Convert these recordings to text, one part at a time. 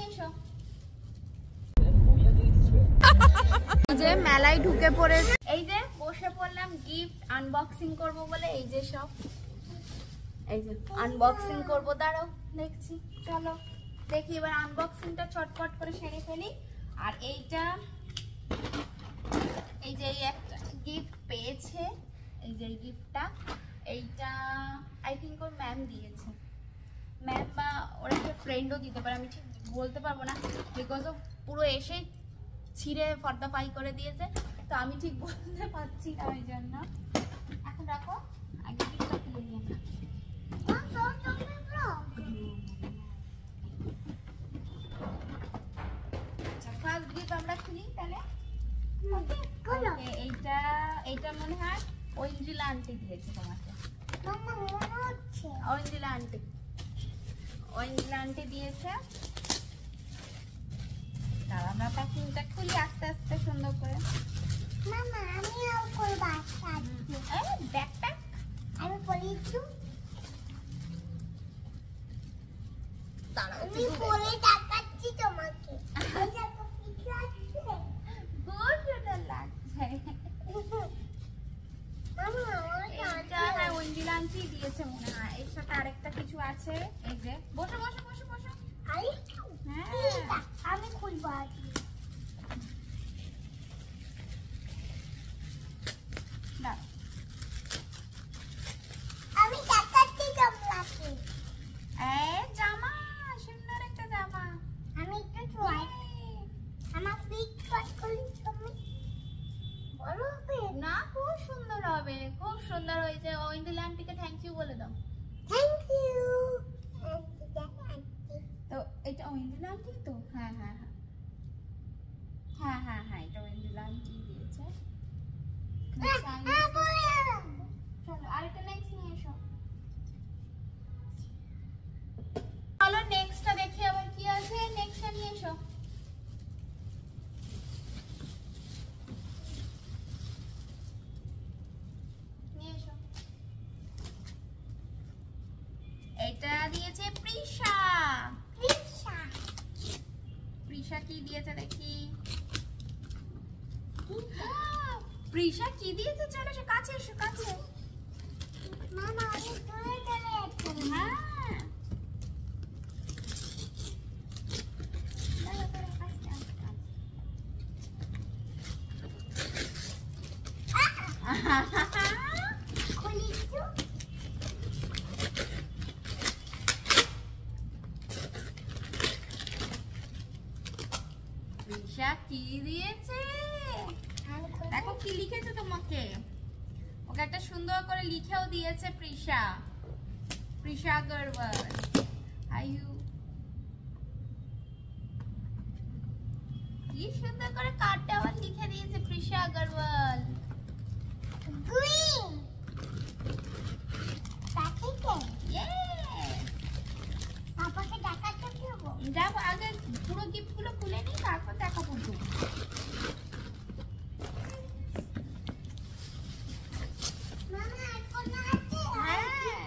এসো। যে মেলায় ঢুকে পড়ে এই যে বসে পড়লাম গিফট আনবক্সিং করব বলে। এই যে সব এই যে আনবক্সিং করব, দাঁড়াও দেখছি। চলো দেখি এবার আনবক্সিংটা চটপট করে সেরে ফেলি। আর এইটা এই যে একটা গিফট পেয়েছে, এই যে গিফটটা, এইটা আই থিঙ্ক ওর ম্যাম দিয়েছে, ম্যাম বা ওর একটা ফ্রেন্ডও দিতে পারে, আমি ঠিক বলতে পারবো না, বিকজ ও পুরো এসে ছিঁড়ে ফর্দাফাই করে দিয়েছে, তো আমি ঠিক বলতে পারছি না, ওই জন্য। এখন রাখো, আগে গিফটটা খুলে নিয়ে না। আচ্ছা ফার্স্ট গিফট আমরা খুলি তাহলে। এইটা এইটা মনে হয় ঐঞ্জিলা আন্টি দিয়েছে তোমাকে। ঐঞ্জিলা আন্টি, ঐঞ্জিলা আন্টি দিয়েছে। তাহলে আমরা প্যাকিংটা খুলি আস্তে আস্তে সুন্দর করে। মামা আমিও করব আস্তে আস্তে। এই ব্যাকপ্যাক আমি পরে একটু দাঁড়াও, আমি পরে দেখাচ্ছি তোমাকে। এটা তো ঠিক লাগছে। খুব সুন্দর লাগছে। মামা এইটা হ্যাঁ ঐঞ্জিলা আন্টি দিয়েছে মনে হয়। এর সাথে আরেকটা কিছু আছে, এই যে বসো বসো বসো বসো। আরেকটু হ্যাঁ আমি খুলবো আগে। দাঁড়াও, আমি দেখাচ্ছি তোমাকে। এই জামা, সুন্দর একটা জামা। আমি একটু ট্রাই আমার ফিট কাট করি তুমি বলো হবে না খুব সুন্দর হবে, খুব সুন্দর হয়েছে। ঐঞ্জিলা আন্টিকে থ্যাংক ইউ বলে দাও। Thank you. তো এটা ঐঞ্জিলা আন্টি তো? হ্যাঁ হ্যাঁ হ্যাঁ হ্যাঁ হ্যাঁ হ্যাঁ এটা ঐঞ্জিলা আন্টি দিয়েছে। চলো আরেকটা নেক্সট নিয়ে এসো। চলো নেক্সটটা দেখি আবার কি আছে। নেক্সটটা নিয়ে এসো। নিয়ে এসো। এটা দিয়েছে প্রিশা। প্রিশা কি দিয়েছে দেখি। প্রিশা কি দিয়েছে? চলো এসো কাছে, এসো কাছে। মামা আমি দূরে চলে যাচ্ছি। হ্যাঁ খুলি একটু। প্রিশা কি দিয়েছে দেখো, কি লিখেছে তোমাকে। ওকে একটা সুন্দর করে লিখেও দিয়েছে প্রিশা, প্রিশা আগরওয়াল। আয়ু কি সুন্দর করে কার্ডটা আবার লিখে দিয়েছে প্রিশা আগরওয়াল। গ্রিন প্যাকেটে Yes! পাপাকে দেখাতে দেবো। যাব আগে পুরো গিফট গুলো খুলে নি, তারপর দেখাবো তো। মামা এখন আছে হ্যাঁ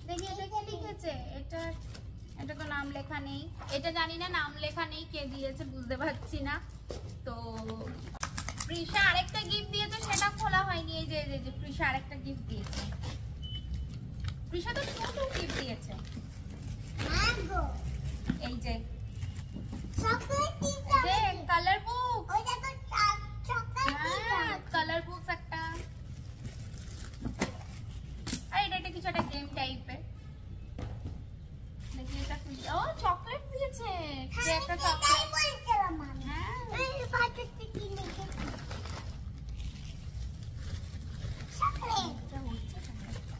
দেখি এটা কি লিখেছে। এটা এটা তো নাম লেখা নেই, এটা জানি না নাম লেখা নেই, কে দিয়েছে বুঝতে পারছি না। তো প্রিশা আরেকটা গিফট দিয়েছে, সেটা খোলা হয়নি। এই যে এই যে প্রিশা আরেকটা গিফট দিয়েছে। প্রিশা তো ছোট গিফট দিয়েছে। ম্যাঙ্গো এই যে চকলেট যে কালার বুক, ওইটা তো চকলেট হ্যাঁ কালার বুকস একটা। আর এটা কিছু একটা গেম টাইপের। দেখি এটা কি। ও চকলেট দিয়েছে, কি একটা চকলেট। বলছিলাম আমি হ্যাঁ এই পাকেটে কি লিখেছে চকলেট। এটা হচ্ছে chocolate।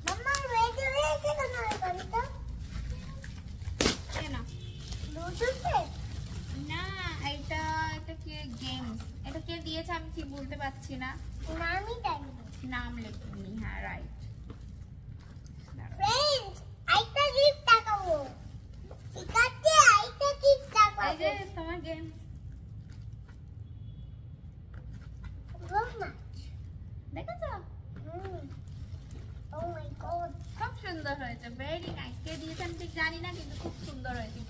মামা রেডি হয়েছে কেন এটা কেন? লুডুতে না এটা এটা কি গেমস, এটা কে দিয়েছে আমি ঠিক বলতে পারছি না, নামই জানি নাম লেখেনি। হ্যাঁ রাইট। ফ্রেন্ডস আইটা গিফট দেখাবো ঠিক আছে আইটা গিফট এই যে দেখাবো তোমার গেমস মামা দেখেছো? ও সুন্দর হয়েছে, ভেরি নাইস। কে দিয়েছে আমি ঠিক জানি না, কিন্তু খুব সুন্দর হয়েছে।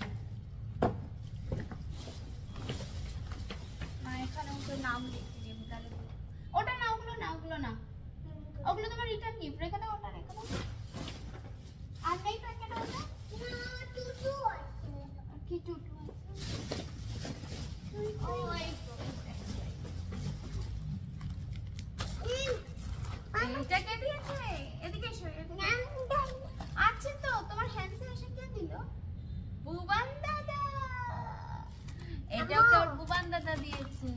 এখানে ওকে নাম লিখে দিবি তাহলে। ওটা না, ওগুলো না, ওগুলো না, ওগুলো তোমার রিটার্ন গিফট। রেখে দাও, ওটা রেখে দাও। আর নেই প্যাকেট ওটা? না, টুটু আছে। কি টুটু আছে? ও এই তো, এইটা কে দিয়েছে? এদিকে এসো, এদিকে। আছে তো, তোমার হ্যান্ডসে এসে কে দিল? বুবান দাদা। এটাও তো ওর বুবান দাদা দিয়েছে।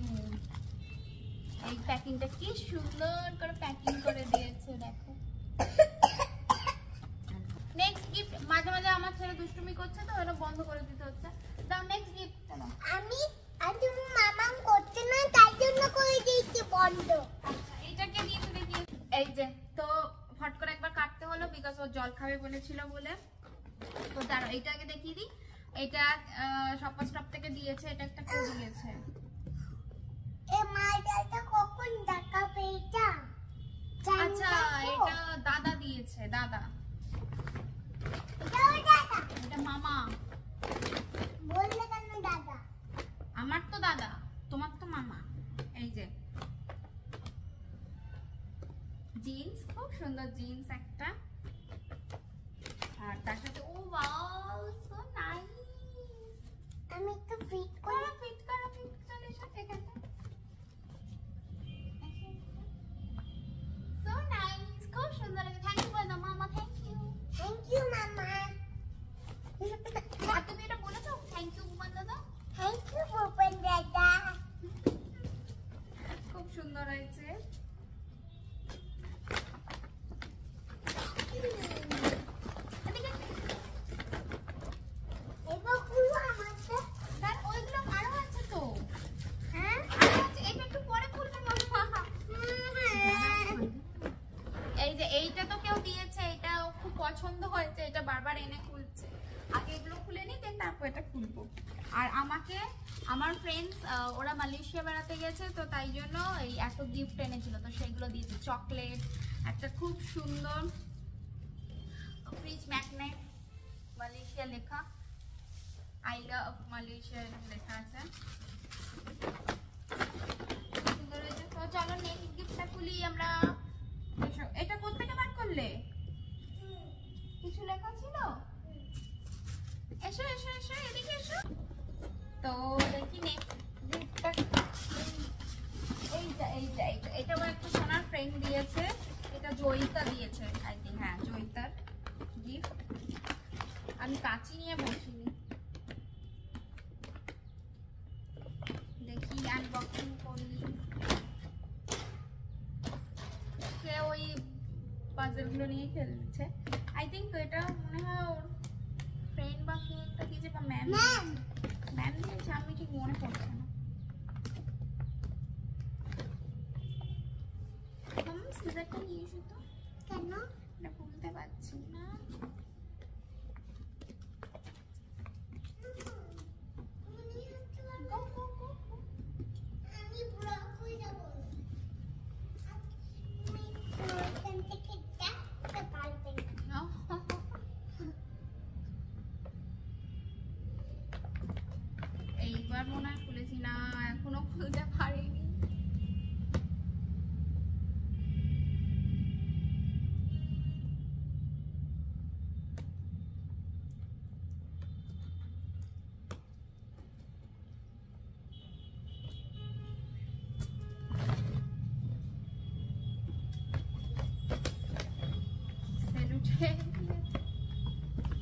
এই প্যাকিংটা কি সুন্দর করে প্যাকিং করে দিয়েছে, দেখো। Next gift. মাঝে মাঝে আমার ছেলে দুষ্টুমি করছে তো, ওটা বন্ধ করে দিতে হচ্ছে। দাও নেক্সট গিফট দাও। আমি তুমি মামাম করতে না, তাই জন্য করে দিয়েছি বন্ধ। আচ্ছা, এইটাকে দিয়েছে দেখি। এই যে, তো ফট করে একবার কাটতে হলো বিকজ ও জল খাবে বলেছিল বলে। তো দাঁড়াও, এইটাকে দেখিয়ে দিই। এটা শপার স্টপ থেকে দিয়েছে, এটা একটা কে দিয়েছে? এ মাইটা কখন দেখাবে এটা? আচ্ছা, এটা দাদা দিয়েছে, দাদা। এটাও দাদা? এটা মামা। বললে কেন দাদা? আমার তো দাদা, তোমার তো মামা। এই যে জিন্স, খুব সুন্দর জিন্স একটা। আর তার সাথে ও ওয়াও, সো নাইস। আমি একটু ফিট করো, ফিট করো, ফিট চলে এসো এখানে। সো নাইস, খুব সুন্দর লাগে। থ্যাংক ইউ বলো মামা, থ্যাংক ইউ। থ্যাংক ইউ মামা। আর তুমি এটা বলেছো থ্যাংক ইউ বুবান দাদা? থ্যাংক ইউ বুবন দাদা। খুব সুন্দর হয়েছে। এবার খুলবো আমারটা? তার ওইগুলো আরো আছে তো। হ্যাঁ? আরো আছে, এটা একটু পরে খুলবে মামা। এই যে এইটা তো কেউ দিয়েছে, এটা খুব পছন্দ হয়েছে, এটা বারবার এনে খুলছে। আগে এগুলো খুলে নি, দেন তারপর এটা খুলবো। আর আমাকে আমার ফ্রেন্ডস ওরা মালয়েশিয়া বেড়াতে গেছে, তো তাই জন্য এই এত গিফট এনেছিল, তো সেগুলো দিয়েছে। চকলেট, একটা খুব সুন্দর ফ্রিজ ম্যাগনেট, মালয়েশিয়া লেখা, আই লাভ মালয়েশিয়া লেখা আছে। সুন্দর হয়েছে। তো চলো নেক্সট গিফটটা খুলি আমরা। এসো, এটা কোত্থেকে বার করলে? কিছু লেখা ছিল? এসো এসো এসো, এদিকে এসো। তো দেখি নেক্সট গিফটটা। এইটা এইটা এইটা এটা আমার একটা সোনার ফ্রেন্ড দিয়েছে। এটা জয়িতা দিয়েছে, আই থিঙ্ক। হ্যাঁ, জয়িতার গিফট। আমি কাঁচি নিয়ে বসিনি, দেখি আনবক্সিং করি। সে ওই পাজলগুলো নিয়ে খেলছে, আই থিঙ্ক। এটা মনে হয় ওর ফ্রেন্ড বা কেউ একটা দিয়েছে, বা ম্যাম দিয়েছে, আমি ঠিক মনে পড়ছে না। মাম্মা সিজারটা নিয়ে এসো তো। কেন? এটা খুলতে পারছি না। আমি ব্লক হয়ে যাব। এখান থেকে দেখতে পারবেন। এইবার মনে হয় খুলেছি না, এখনো খুলতে পারিনি।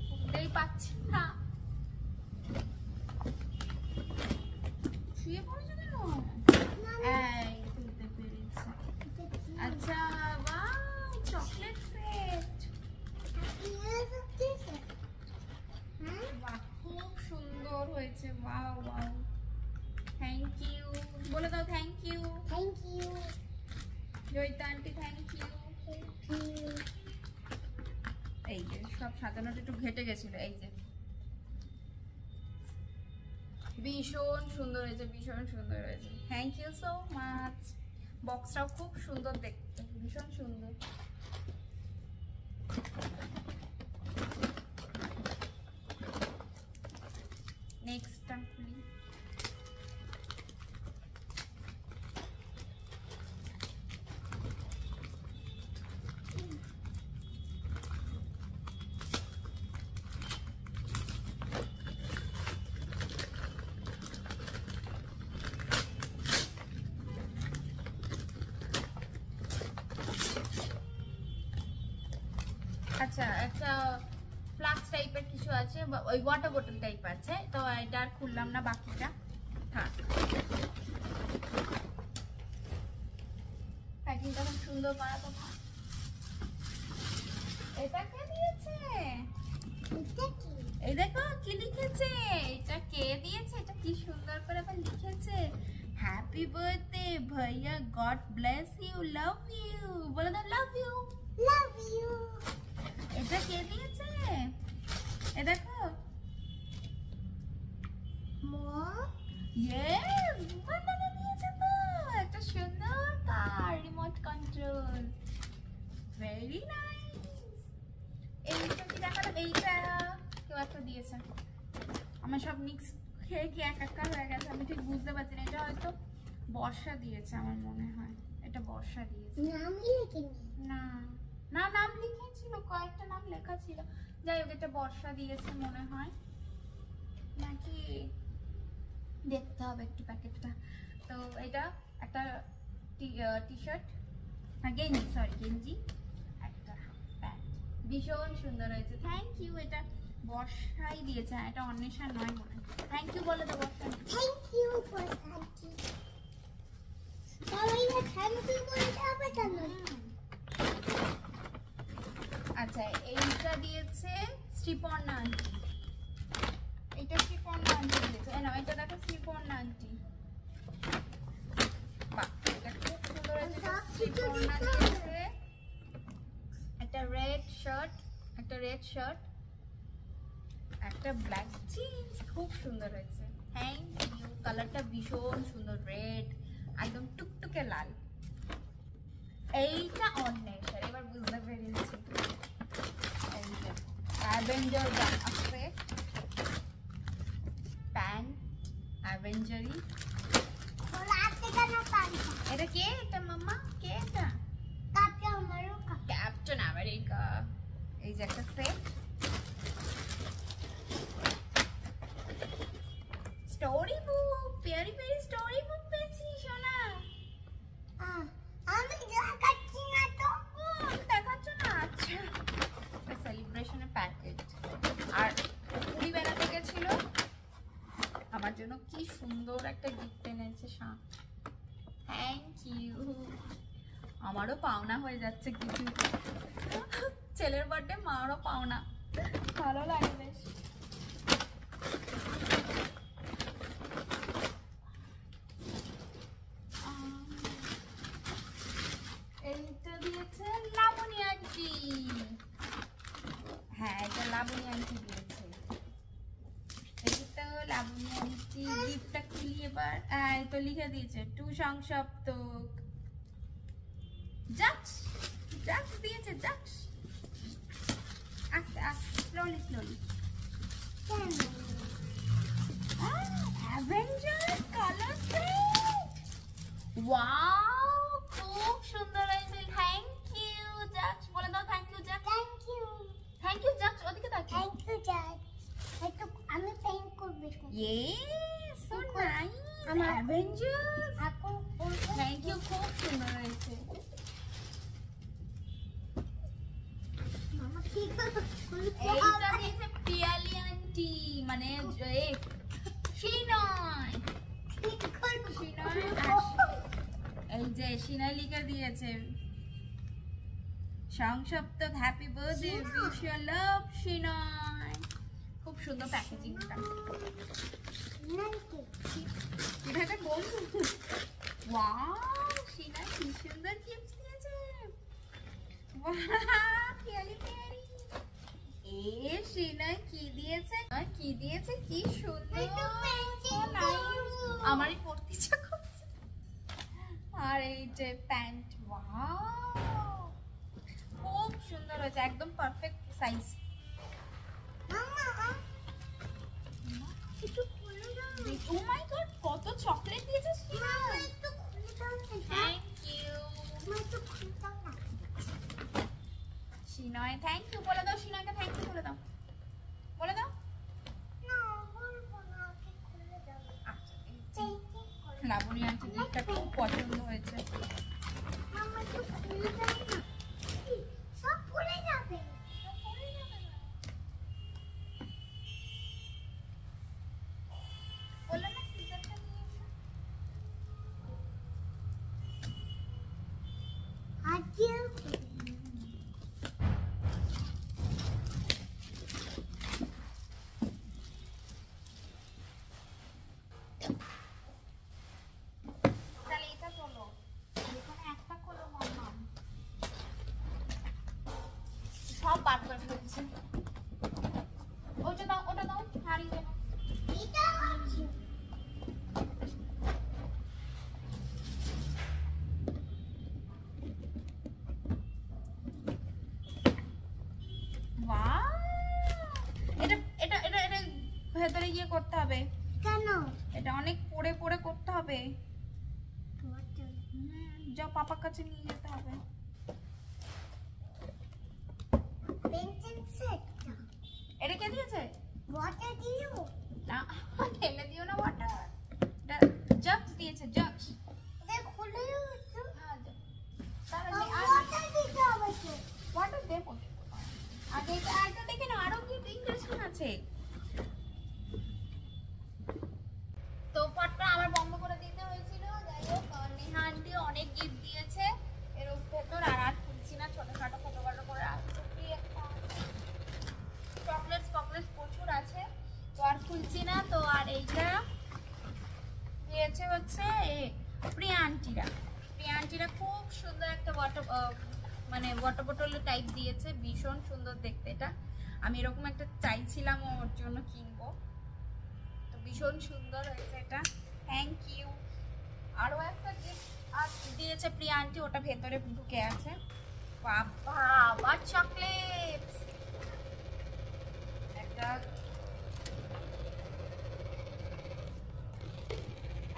খুলতেই পাচ্ছি না। শুয়ে পড়েছো কেন? এই খুলতে পেরেছি। আচ্ছা, ওয়াও, চকলেট সেট। বাহ, খুব সুন্দর হয়েছে। ওয়াও ওয়াও, থ্যাংক ইউ বলে দাও। Thank you, thank you, Joyita aunty, thank you. এই যে সব সাজানোটা একটু ঘেটে গেছিল। এই যে ভীষণ সুন্দর হয়েছে, ভীষণ সুন্দর হয়েছে। Thank you so much. বক্সটাও খুব সুন্দর দেখতে, ভীষণ সুন্দর। আচ্ছা একটা ফ্লাক্স টাইপের কিছু আছে, ওই ওয়াটার বোতল টাইপ আছে, তো এটা আর খুললাম না, বাকিটা থাক। প্যাকিংটা খুব সুন্দর করা, তো থাক। এটা কে দিয়েছে? এটা কি? এই দেখো কি লিখেছে, এটা কে দিয়েছে, এটা কি সুন্দর করে আবার লিখেছে, হ্যাপি বার্থডে ভাইয়া, God bless you, love you, বলে দাও লাভ ইউ। Love you. এটা কে দিয়েছে? এ দেখো, মম। ইয়েস, বান্দানা দিয়েছে তো, একটা সুন্দর কার, রিমোট কন্ট্রোল, ভেরি নাইস। এইটা কি দেখালাম, এইটা কেউ একটা দিয়েছে, আমার সব মিক্স খেয়ে খেয়ে একাকার হয়ে গেছে, আমি ঠিক বুঝতে পারছি না, এটা হয়তো বর্ষা দিয়েছে আমার মনে হয়, এটা বর্ষা দিয়েছে। নাম লিখিনি। না না, নাম লিখেছিল, কয়েকটা নাম লেখা ছিল, যাই হোক এটা বর্ষা দিয়েছে মনে হয়, নাকি দেখতে হবে একটু প্যাকেটটা। তো এটা একটা টি শার্ট, গেঞ্জি, সরি গেঞ্জি, একটা প্যান্ট, ভীষণ সুন্দর হয়েছে, থ্যাংক ইউ। এটা বর্ষাই দিয়েছে, এটা অন্বেষা নয় মনে হয়। থ্যাংক ইউ বলে তো Barsha. Thank you for thank you. সবাই থ্যাংক ইউ বলতে হবে কেন? আচ্ছা এইটা দিয়েছে শ্রীপর্ণা আন্টি, এটা শ্রীপর্ণা আন্টি দিয়েছে, না এটা দেখো শ্রীপর্ণা আন্টি, বাহ এটা খুব সুন্দর হয়েছে, এটা শ্রীপর্ণা দিয়েছে। একটা রেড শার্ট, একটা ব্ল্যাক জিন্স, খুব সুন্দর হয়েছে, থ্যাংক ইউ। কালারটা ভীষণ সুন্দর, রেড, একদম টুকটুকে লাল। এইটা অন্বেষার, এবার বুঝতে পেরেছি, এই যে অ্যাভেঞ্জার আছে, প্যান্ট অ্যাভেঞ্জারি। লাস্টে কেন পান্তা? এটা কে, এটা মাম্মা কে, এটা ক্যাপ্টেন আমেরিকা। Captain America. এই যে একটা set, story book, very very story book পেয়েছি সোনা। আমি দেখাচ্ছি না তো। দেখাচ্ছ না, আচ্ছা সেলিব্রেশনের প্যাকেট। আর পুরি বেড়াতে গেছিল, আমার জন্য কি সুন্দর একটা গিফট এনেছে, থ্যাংক ইউ। আমারও পাওনা হয়ে যাচ্ছে কিছু, ছেলের বার্থডে মারও পাওনা, ভালো লাগে বেশ। এইটা দিয়েছে লাবণী আন্টি, হ্যাঁ এটা লাবণী আন্টি দিয়েছে, এইটা লাবণী আন্টি। গিফটটা খুলি এবার, এই তো লিখে দিয়েছে টু সংসপ্তক, জাক্স দিয়েছে, জাক্স, আস্তে আস্তে, slowly slowly. Avenger colour set, wow খুব সুন্দর হয়েছে, থ্যাংক ইউ জাক্স, বলে দাও থ্যাংক ইউ জাক্স। থ্যাংক ইউ জাক্স, ওদিকে তাকিয়ে। থ্যাংক ইউ জাজ। একটু আমি পেইন্ট করব। ইয়েস, সো নাইস, অ্যাভেঞ্জার্স, এখন থ্যাংক ইউ, খুব সুন্দর হয়েছে। মামা ঠিক আছে। এইটা দিয়েছে পিয়ালি আন্টি, মানে সিনয়, এই যে সিনয় লিখে দিয়েছে Sangshaptak, happy birthday, wish you love Sinoy, খুব সুন্দর প্যাকেজিংটা। এটা বলবো, ওয়াও সিনয় কি সুন্দর গিফট দিয়েছে, ওয়াও পিয়ালি পিয়ালি। এ সিনয় কি দিয়েছে, কি সুন্দর, আমারই পড়তে ইচ্ছা করছে। আর এই যে প্যান্ট, ওয়াও খুব সুন্দর হয়েছে, একদম পারফেক্ট সাইজ। ও মাই গড, কত চকলেট দিয়েছে সিনয়, থ্যাংক ইউ সিনয়, থ্যাংক ইউ বলে দাও, সিনয়কে থ্যাংক ইউ বলে দাও, বলে দাও। আচ্ছা এই যে লাবণী আন্টি গিফটটা খুব পছন্দ হয়েছে। সব বার করে ফেলছে। ওটা দাও, ওটা দাও, হারিয়ে দাও। এটা এটা এটা এটা ভেতরে গিয়ে করতে হবে। কেন? এটা অনেক পড়ে পড়ে করতে হবে। যাও পাপার কাছে নিয়ে যেতে হবে। পেন্সিল সেট এটা কে দিয়েছে? ওয়াটার দিও না, ঢেলে দিও না ওয়াটার। এটা জাগস দিয়েছে, জাগস। এটা খুলে দিও। হ্যাঁ, তাহলে ওয়াটার দিতে হবে তো। ওয়াটার দেবো। আগে এটা দেখে না, আরো কি ইন্টারেস্টিং আছে। তো ফটটা আমার বন্ধ করে দিতে হয়েছিল। যাই হোক, নেহা আন্টি অনেক গিফট দিয়েছে এর ভেতর। আর খুলছি না, ছোটখাটো ছোটখাটো করে আসছে। চকলেটস ফকলেটস প্রচুর আছে, তো আর খুলছি না। তো আর এইটা দিয়েছে হচ্ছে প্রিয়া আন্টিরা খুব সুন্দর একটা ওয়াটার বোতল টাইপ দিয়েছে, ভীষণ সুন্দর দেখতে। এটা আমি এরকম একটা চাইছিলাম ওর জন্য কিনবো, তো ভীষণ সুন্দর হয়েছে এটা। Thank you. আরো একটা গিফট দিয়েছে প্রিয়া আন্টি, ওটা ভেতরে ঢুকে আছে। বাবা, আবার চকলেট।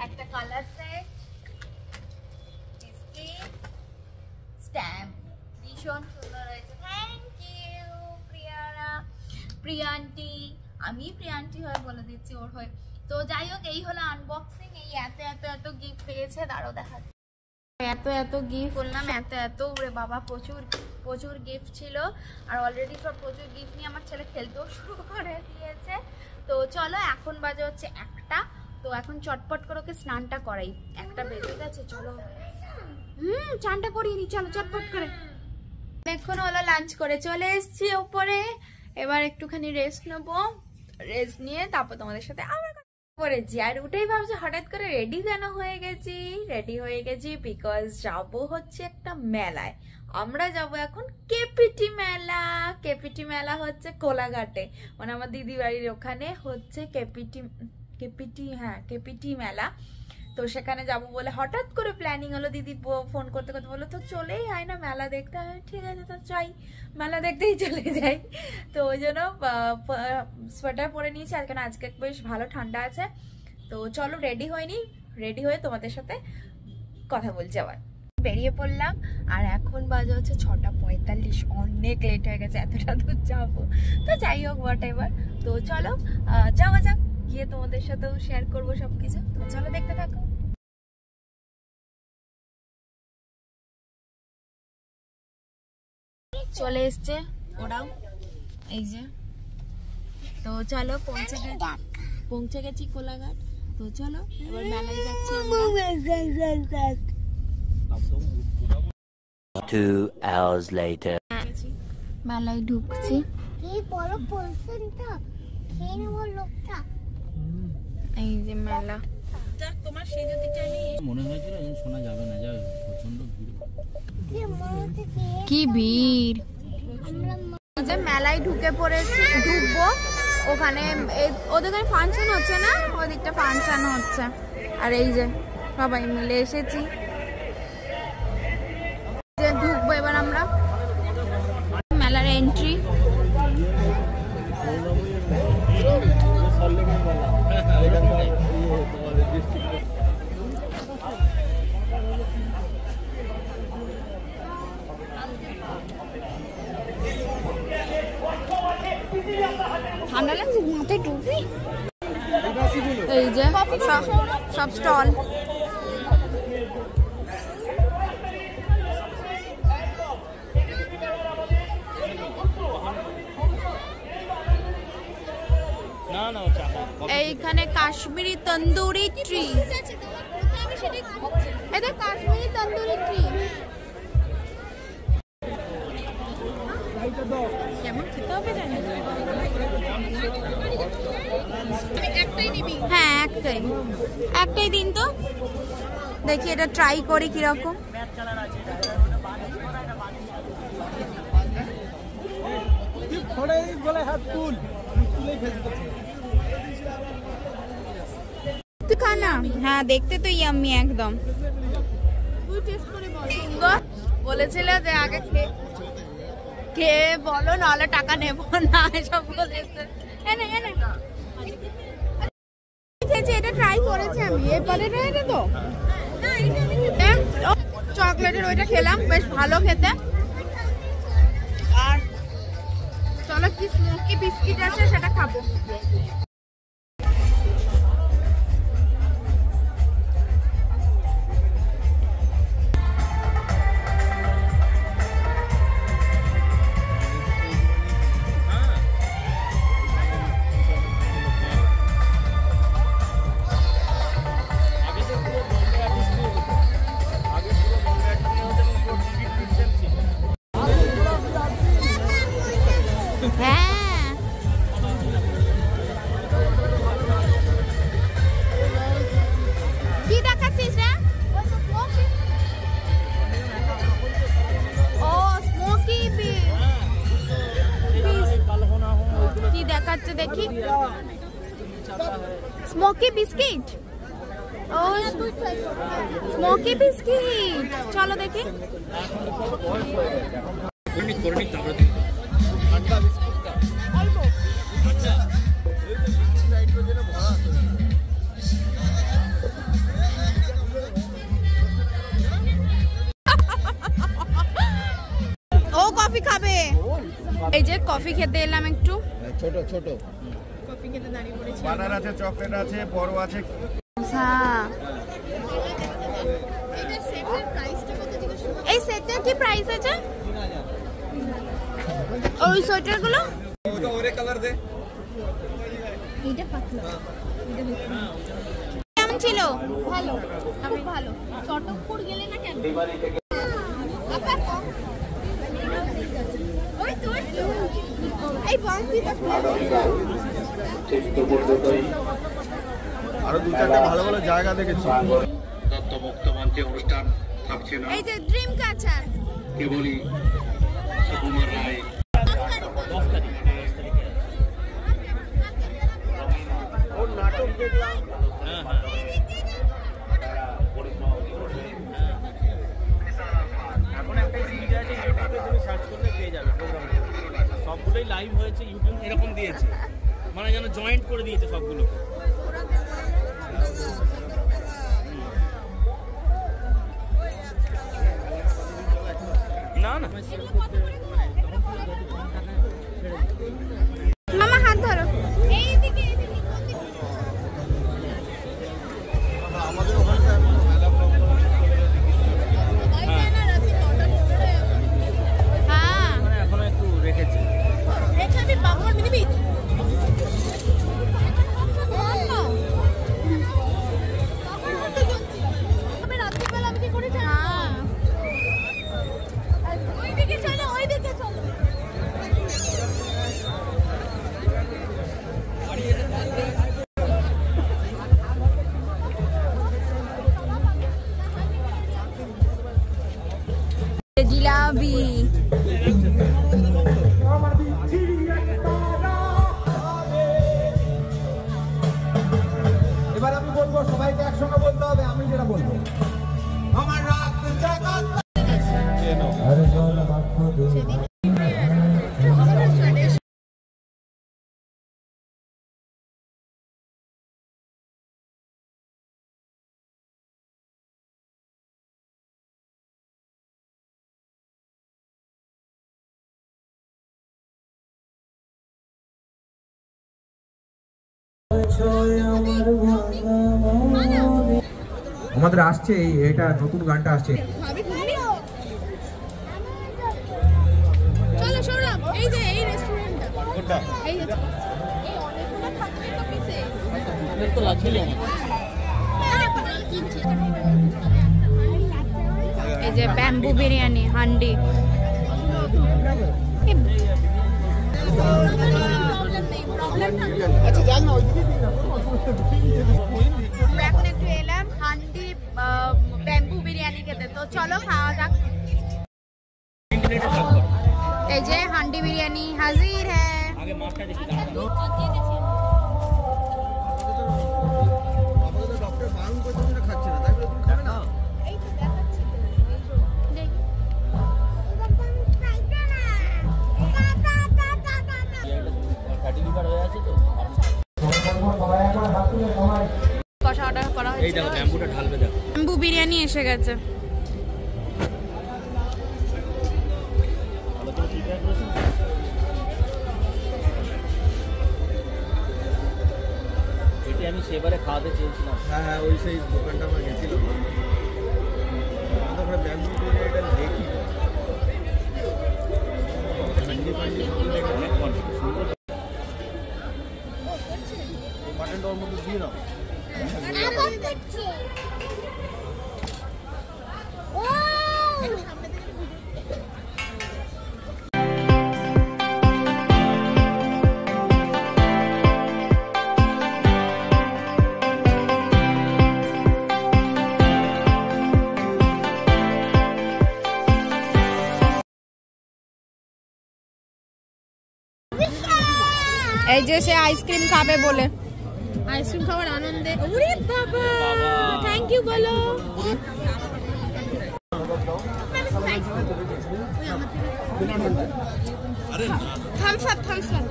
একটা কালার সেট, বিস্কিট, স্ট্যাম্প, ভীষণ সুন্দর হয়েছে। Thank you Priya aunty. আমি প্রিয়া আন্টি হয়ে বলে দিচ্ছি ওর হয়ে। তো যাই হোক, এই হলো আনবক্সিং। এই এত এত এত গিফট পেয়েছে, দাঁড়াও দেখা। এত এত গিফট বললাম, এত ওরে বাবা, প্রচুর প্রচুর গিফট ছিল। আর অলরেডি সব প্রচুর গিফট নিয়ে আমার ছেলে খেলতেও শুরু করে দিয়েছে। তো চলো, এখন বাজে হচ্ছে 1টা। তো এখন চটপট করে ওকে স্নানটা করাই। 1টা বেজে গেছে, চলো চানটা করিয়ে নি, চলো চটপট করে। এখন হলো লাঞ্চ করে চলে এসেছি ওপরে। এবার একটুখানি রেস্ট নেবো, রেস্ট নিয়ে তারপর তোমাদের সাথে আবার করেছি। আর উঠেই ভাবছি হঠাৎ করে রেডি কেন হয়ে গেছি বিকজ যাবো হচ্ছে একটা মেলায়। আমরা যাব এখন কেপিটি মেলা হচ্ছে কোলাঘাটে, মানে আমার দিদি বাড়ির ওখানে হচ্ছে কেপিটি মেলা। তো সেখানে যাবো বলে হঠাৎ করে প্ল্যানিং হলো। দিদি ফোন করতে করতে বললো তো চলেই হয় না মেলা দেখতে। ঠিক আছে, তো চাই মেলা দেখতেই চলে যাই। তো ওই জন্য সোয়েটার পরে নিয়েছি, আজকে বেশ ভালো ঠান্ডা আছে। তো চলো রেডি হয়ে তোমাদের সাথে কথা বলছি আবার। বেরিয়ে পড়লাম, আর এখন বাজে হচ্ছে 6:45। অনেক লেট হয়ে গেছে, এতটা দূর যাবো। তো যাই হোক, হোয়াট এভার। তো চলো যাওয়া যাক, গিয়ে তোমাদের সাথেও শেয়ার করবো সবকিছু। তো চলো দেখতে থাকো। চলে এসছে ওরাও, এই যে। তো চলো পৌঁছে গেছি কোলাঘাট। তো চলো এবার মেলায় যাচ্ছি আমরা। 2 hours later. মেলায় ঢুকছি। কি বড় পলসনটা খেয়ে নেব লোকটা। এই যে মেলা। তোমার সেই যদি মনে হয়েছিল শোনা যাবে না, যা প্রচন্ড ভিড়। কি ভিড়! যে মেলায় ঢুকে পড়েছি, ঢুকবো ওখানে। ওদের ফাংশন হচ্ছে না, ওদিকটা ফাংশন হচ্ছে। আর এই যে সবাই মিলে এসেছি, যে ঢুকবো এবার আমরা। মেলার এন্ট্রি। ঠান্ডা লাগছে, মাথায় টুপি। এই যে সব স্টল। এইখানে কাশ্মীরি তন্দুরি ট্রি, এটা কাশ্মীরি তন্দুরি ট্রি। কেমন খেতে হবে জানি। হ্যাঁ, একটাই দিন তো, দেখি এটা ট্রাই করি কিরকম। খানা হ্যাঁ দেখতে তো ইয়াম্মি একদম। তুই টেস্ট করে বল। বলেছিল যে আগে খেয়ে বলো নাহলে টাকা নেব না এসব বলেছে। এনে এনে এটা ট্রাই করেছি আমি। এবারে এটা তো চকলেটের ওইটা খেলাম, বেশ ভালো খেতে। আর চলো কি স্মোকি বিস্কিট আছে সেটা খাবো। দেখি স্মোকি বিস্কিট। ও স্মোকি বিস্কিট, চলো দেখি। ও কফি খাবে। এই যে কফি খেতে এলাম একটু। ছোট ছোট কফি খেতে দাঁড়িয়ে পড়েছি। বানার আছে, চকলেট আছে, বড় আছে। হ্যাঁ এই সেটটার কি প্রাইস আছে? ওই সোয়েটার গুলো ওটা ওরে কালার দে। এইটা পাতলা, কেমন ছিল? ভালো, খুব ভালো। চটকপুর গেলে না কেন? ওই তো এই বংশীটা আরো দু চারটা ভালো ভালো জায়গা দেখেছি। দত্তমুক্ত মঞ্চে অনুষ্ঠান থাকছে না, এই যে ড্রিম কাচার কেবলই সুকুমার রায়। ওর নাটক দেখলাম। এখন একটা সিরিজ আছে ইউটিউবে, তুমি সার্চ করলে পেয়ে যাবে প্রোগ্রামটা। সবগুলোই লাইভ হয়েছে, ইউটিউব এরকম দিয়েছে, মানে যেন জয়েন্ট করে দিয়েছে সবগুলোকে। না না মামা হাত ধরো। এইদিকে আমাদের ওখানকার মেলা হ্যাঁ এখনো একটু রেখেছে। এখানে বাবুর দিবি রাত্রিবেলা আমি কি করেছি? হ্যাঁ ওইদিকে চলো, ওইদিকে চলো। জিলাপি এবার আমি বলবো, সবাইকে একসঙ্গে বলতে হবে। আমি যেটা বলবো, আমার রাত জাগাত আমাদের আসছে, এটা নতুন গানটা আসছে। চলো সৌরভ, এই যে এই রেস্টুরেন্টটা, এই হচ্ছে এই অনেকগুলো থাকবে তো পিসে তো লাগছিল। এই যে ব্যাম্বু বিরিয়ানি হান্ডি। আচ্ছা যান না, এখন একটু এলাম হান্ডি ব্যাম্বু বিরিয়ানি খেতে, তো চলো খাওয়া যাক। এই যে হান্ডি বিরিয়ানি হাজির হ্যাঁ। আগে মাছটা দেখি দাঁড়াও। আমাদের তো ডক্টর বারণ করছে না, খাচ্ছে না, তাই বলে তুমি খাবে না? এই তো দেখাচ্ছি তো, এই তো। দেখি। ফ্যাটি লিভার হয়ে আছে তো। কষা অর্ডার করা এই হয়েছিল। দেখো ব্যাম্বুটা ঢালবে দেখো। ব্যাম্বু বিরিয়ানি এসে গেছে। ভালো করে প্রিপেয়ার করেছেন? এটি আমি সেবারে খাওয়াতে চেয়েছিলাম। হ্যাঁ, ওই সেই দোকানটা আমরা গেছিলাম। আমরা ব্যাম্বু বিরিয়ানিটা দেখি। মাটনটা ওর মধ্যে দিয়ে দাও। এই যে সে আইসক্রিম খাবে বলে, আইসক্রিম খাওয়ার আনন্দে। ওরে বাবা, থ্যাংক ইউ বলো। Thumbs up, thumbs up.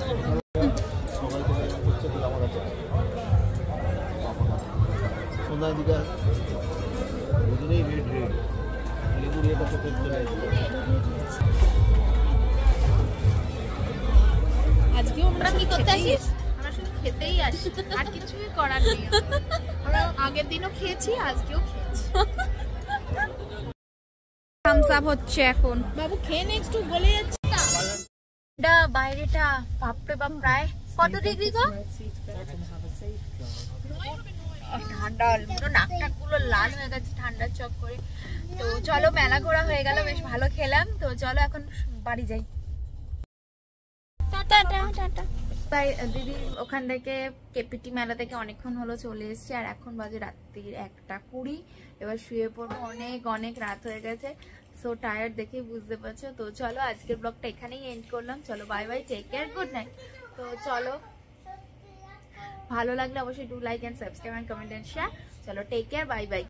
সন্ধ্যার দিকে দুজনেই রেড রেড লেবুর এটা চোখে চলে আসবে। আজকেও আমরা কি করতে আসিস? আমরা শুধু খেতেই আসি, আর কিছুই করার নেই। আমরা আগের দিনও খেয়েছি, আজকেও খেয়েছি। থামস আপ হচ্ছে এখন। বাবু খেয়ে নে, একটু গলে যাচ্ছে না। এটা বাইরেটা বাপরে বাপ, প্রায় কত ডিগ্রি গো? ঠান্ডা, পুরো নাকটা পুরো লাল হয়ে গেছে ঠান্ডার চক্করে। তো চলো, মেলা ঘোরা হয়ে গেল, বেশ ভালো খেলাম। তো চলো এখন বাড়ি যাই। তাই দিদি ওখান থেকে কেপিটি মেলা থেকে অনেকক্ষণ হলো চলে এসেছি, আর এখন বাজে রাত্রির 1:20। এবার শুয়ে পড়বো, অনেক অনেক রাত হয়ে গেছে। সো টায়ার্ড দেখেই বুঝতে পারছো। তো চলো আজকের ব্লগটা এখানেই এন্ড করলাম। চলো bye bye, take care, good night. তো চলো, ভালো লাগলে অবশ্যই do like and subscribe and comment and share. চলো টেক কেয়ার, বাই বাই।